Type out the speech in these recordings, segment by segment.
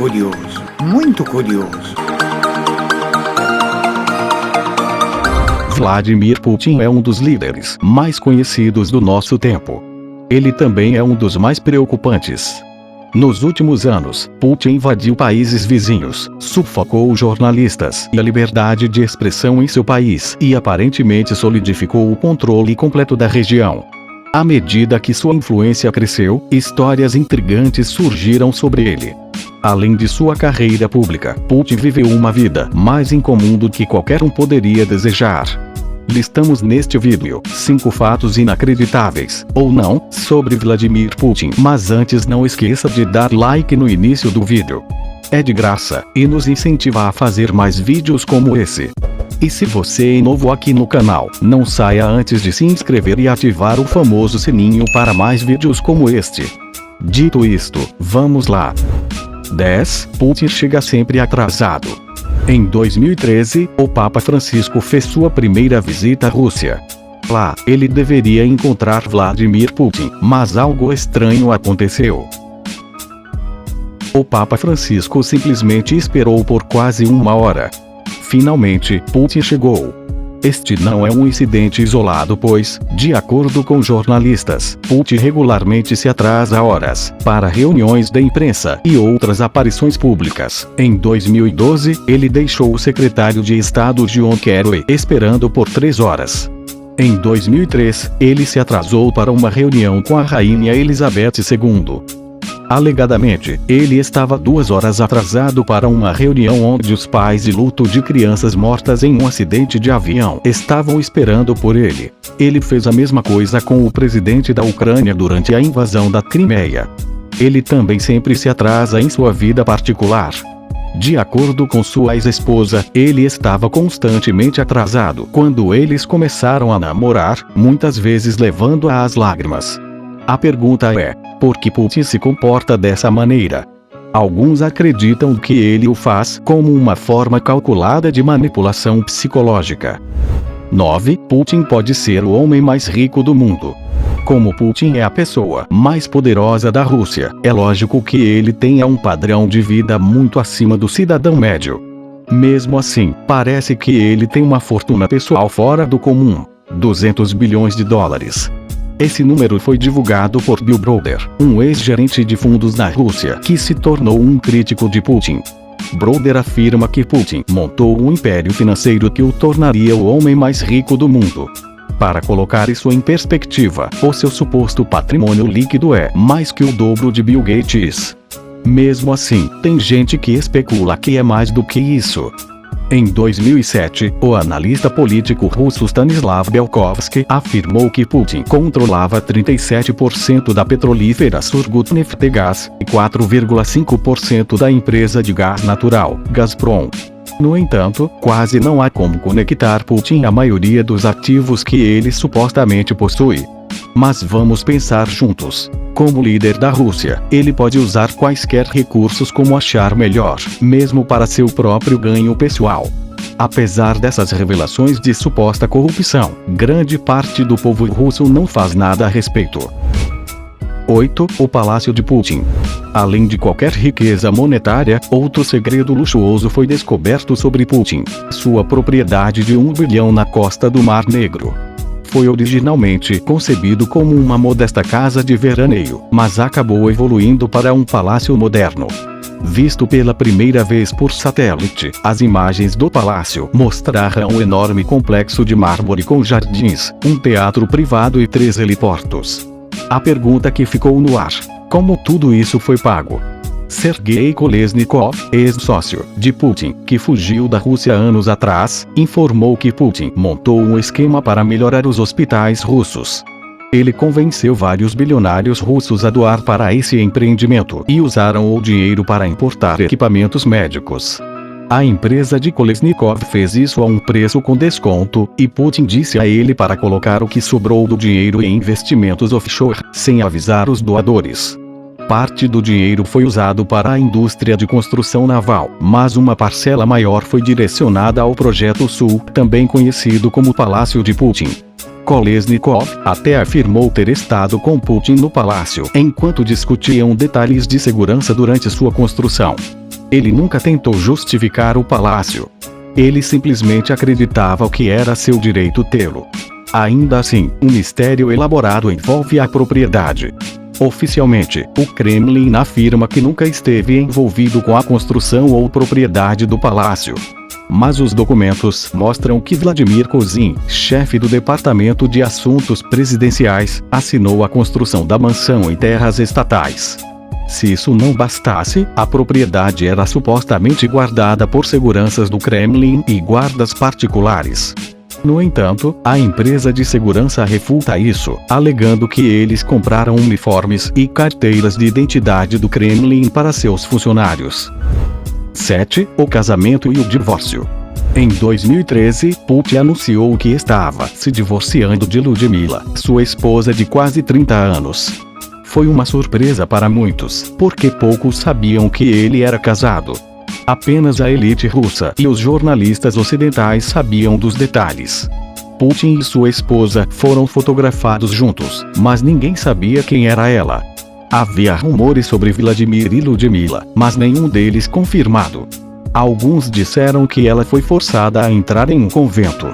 curioso, muito curioso. Vladimir Putin é um dos líderes mais conhecidos do nosso tempo. Ele também é um dos mais preocupantes. Nos últimos anos, Putin invadiu países vizinhos, sufocou jornalistas e a liberdade de expressão em seu país e aparentemente solidificou o controle completo da região. À medida que sua influência cresceu, histórias intrigantes surgiram sobre ele. Além de sua carreira pública, Putin viveu uma vida mais incomum do que qualquer um poderia desejar. Listamos neste vídeo 5 fatos inacreditáveis, ou não, sobre Vladimir Putin. Mas antes não esqueça de dar like no início do vídeo. É de graça, e nos incentiva a fazer mais vídeos como esse. E se você é novo aqui no canal, não saia antes de se inscrever e ativar o famoso sininho para mais vídeos como este. Dito isto, vamos lá. 10. Putin chega sempre atrasado. Em 2013, o Papa Francisco fez sua primeira visita à Rússia. Lá, ele deveria encontrar Vladimir Putin, mas algo estranho aconteceu. O Papa Francisco simplesmente esperou por quase 1 hora. Finalmente, Putin chegou. Este não é um incidente isolado pois, de acordo com jornalistas, Putin regularmente se atrasa horas para reuniões da imprensa e outras aparições públicas. Em 2012, ele deixou o secretário de Estado John Kerry esperando por 3 horas. Em 2003, ele se atrasou para uma reunião com a rainha Elizabeth II. Alegadamente, ele estava 2 horas atrasado para uma reunião onde os pais de luto de crianças mortas em um acidente de avião estavam esperando por ele. Ele fez a mesma coisa com o presidente da Ucrânia durante a invasão da Crimeia. Ele também sempre se atrasa em sua vida particular. De acordo com sua ex-esposa, ele estava constantemente atrasado quando eles começaram a namorar, muitas vezes levando-a às lágrimas. A pergunta é: por que Putin se comporta dessa maneira? Alguns acreditam que ele o faz como uma forma calculada de manipulação psicológica. 9. Putin pode ser o homem mais rico do mundo. Como Putin é a pessoa mais poderosa da Rússia, é lógico que ele tenha um padrão de vida muito acima do cidadão médio. Mesmo assim, parece que ele tem uma fortuna pessoal fora do comum: 200 bilhões de dólares. Esse número foi divulgado por Bill Browder, um ex-gerente de fundos na Rússia que se tornou um crítico de Putin. Browder afirma que Putin montou um império financeiro que o tornaria o homem mais rico do mundo. Para colocar isso em perspectiva, o seu suposto patrimônio líquido é mais que o dobro de Bill Gates. Mesmo assim, tem gente que especula que é mais do que isso. Em 2007, o analista político russo Stanislav Belkovsky afirmou que Putin controlava 37% da petrolífera Surgutneftgaz e 4,5% da empresa de gás natural, Gazprom. No entanto, quase não há como conectar Putin à maioria dos ativos que ele supostamente possui. Mas vamos pensar juntos. Como líder da Rússia, ele pode usar quaisquer recursos como achar melhor, mesmo para seu próprio ganho pessoal. Apesar dessas revelações de suposta corrupção, grande parte do povo russo não faz nada a respeito. 8. O Palácio de Putin. Além de qualquer riqueza monetária, outro segredo luxuoso foi descoberto sobre Putin: sua propriedade de 1 bilhão na costa do Mar Negro. Foi originalmente concebido como uma modesta casa de veraneio, mas acabou evoluindo para um palácio moderno. Visto pela primeira vez por satélite, as imagens do palácio mostraram um enorme complexo de mármore com jardins, um teatro privado e 3 heliportos. A pergunta que ficou no ar: como tudo isso foi pago? Sergei Kolesnikov, ex-sócio de Putin, que fugiu da Rússia anos atrás, informou que Putin montou um esquema para melhorar os hospitais russos. Ele convenceu vários bilionários russos a doar para esse empreendimento e usaram o dinheiro para importar equipamentos médicos. A empresa de Kolesnikov fez isso a um preço com desconto, e Putin disse a ele para colocar o que sobrou do dinheiro em investimentos offshore, sem avisar os doadores. Parte do dinheiro foi usado para a indústria de construção naval, mas uma parcela maior foi direcionada ao Projeto Sul, também conhecido como Palácio de Putin. Kolesnikov até afirmou ter estado com Putin no palácio enquanto discutiam detalhes de segurança durante sua construção. Ele nunca tentou justificar o palácio. Ele simplesmente acreditava que era seu direito tê-lo. Ainda assim, um mistério elaborado envolve a propriedade. Oficialmente, o Kremlin afirma que nunca esteve envolvido com a construção ou propriedade do palácio. Mas os documentos mostram que Vladimir Kozin, chefe do Departamento de Assuntos Presidenciais, assinou a construção da mansão em terras estatais. Se isso não bastasse, a propriedade era supostamente guardada por seguranças do Kremlin e guardas particulares. No entanto, a empresa de segurança refuta isso, alegando que eles compraram uniformes e carteiras de identidade do Kremlin para seus funcionários. 7. O casamento e o divórcio. Em 2013, Putin anunciou que estava se divorciando de Ludmila, sua esposa de quase 30 anos. Foi uma surpresa para muitos, porque poucos sabiam que ele era casado. Apenas a elite russa e os jornalistas ocidentais sabiam dos detalhes. Putin e sua esposa foram fotografados juntos, mas ninguém sabia quem era ela. Havia rumores sobre Vladimir e Ludmila, mas nenhum deles confirmado. Alguns disseram que ela foi forçada a entrar em um convento.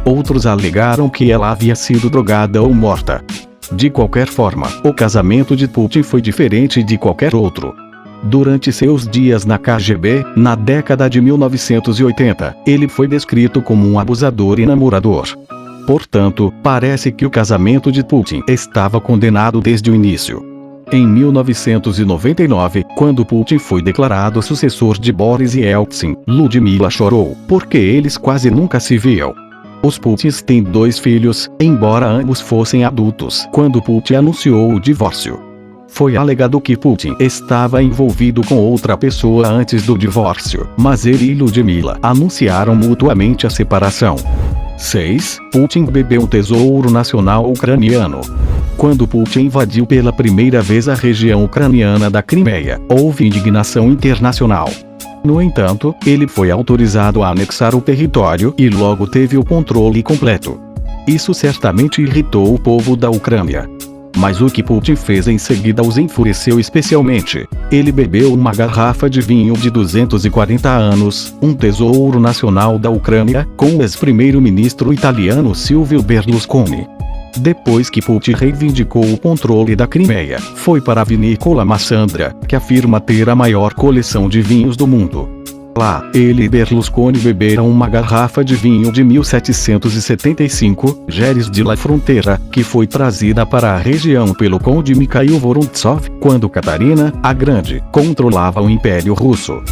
Outros alegaram que ela havia sido drogada ou morta. De qualquer forma, o casamento de Putin foi diferente de qualquer outro. Durante seus dias na KGB, na década de 1980, ele foi descrito como um abusador e namorador. Portanto, parece que o casamento de Putin estava condenado desde o início. Em 1999, quando Putin foi declarado sucessor de Boris Yeltsin, Ludmila chorou, porque eles quase nunca se viam. Os Putins têm 2 filhos, embora ambos fossem adultos quando Putin anunciou o divórcio. Foi alegado que Putin estava envolvido com outra pessoa antes do divórcio, mas ele e Ludmila anunciaram mutuamente a separação. 6. Putin bebeu um tesouro nacional ucraniano. Quando Putin invadiu pela primeira vez a região ucraniana da Crimeia, houve indignação internacional. No entanto, ele foi autorizado a anexar o território e logo teve o controle completo. Isso certamente irritou o povo da Ucrânia. Mas o que Putin fez em seguida os enfureceu especialmente. Ele bebeu uma garrafa de vinho de 240 anos, um tesouro nacional da Ucrânia, com o ex-primeiro-ministro italiano Silvio Berlusconi. Depois que Putin reivindicou o controle da Crimeia, foi para a vinícola Massandra, que afirma ter a maior coleção de vinhos do mundo. Lá, ele e Berlusconi beberam uma garrafa de vinho de 1775, Gerês de la Fronteira, que foi trazida para a região pelo conde Mikhail Vorontsov, quando Catarina, a Grande, controlava o Império Russo.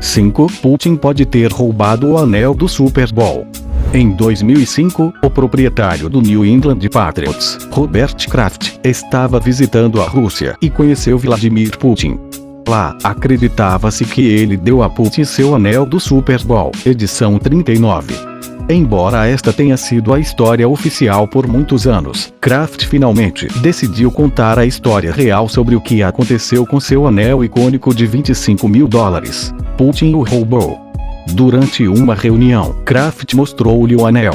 5. Putin pode ter roubado o anel do Super Bowl. Em 2005, o proprietário do New England Patriots, Robert Kraft, estava visitando a Rússia e conheceu Vladimir Putin. Lá, acreditava-se que ele deu a Putin seu anel do Super Bowl, edição 39. Embora esta tenha sido a história oficial por muitos anos, Kraft finalmente decidiu contar a história real sobre o que aconteceu com seu anel icônico de $25 mil. Putin o roubou. Durante uma reunião, Kraft mostrou-lhe o anel.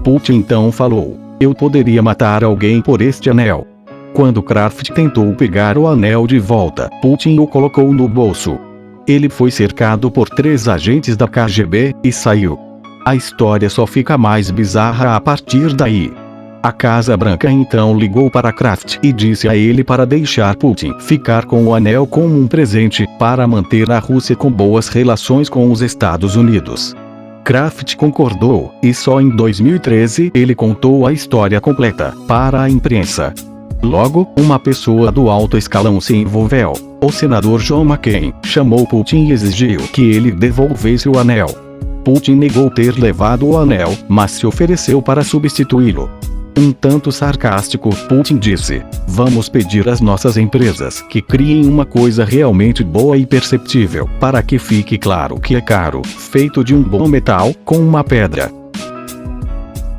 Putin então falou: "Eu poderia matar alguém por este anel." Quando Kraft tentou pegar o anel de volta, Putin o colocou no bolso. Ele foi cercado por 3 agentes da KGB e saiu. A história só fica mais bizarra a partir daí. A Casa Branca então ligou para Kraft e disse a ele para deixar Putin ficar com o anel como um presente para manter a Rússia com boas relações com os Estados Unidos. Kraft concordou, e só em 2013 ele contou a história completa para a imprensa. Logo, uma pessoa do alto escalão se envolveu. O senador John McCain chamou Putin e exigiu que ele devolvesse o anel. Putin negou ter levado o anel, mas se ofereceu para substituí-lo. Um tanto sarcástico, Putin disse: "Vamos pedir às nossas empresas que criem uma coisa realmente boa e perceptível, para que fique claro que é caro, feito de um bom metal, com uma pedra.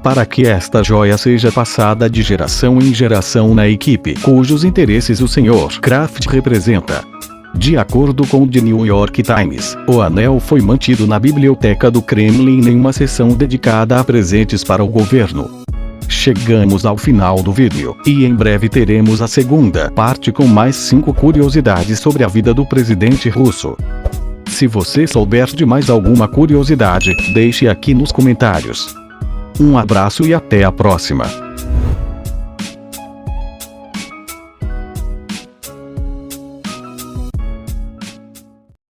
Para que esta joia seja passada de geração em geração na equipe cujos interesses o Sr. Kraft representa." De acordo com o The New York Times, o anel foi mantido na biblioteca do Kremlin em uma seção dedicada a presentes para o governo. Chegamos ao final do vídeo, e em breve teremos a segunda parte com mais 5 curiosidades sobre a vida do presidente russo. Se você souber de mais alguma curiosidade, deixe aqui nos comentários. Um abraço e até a próxima.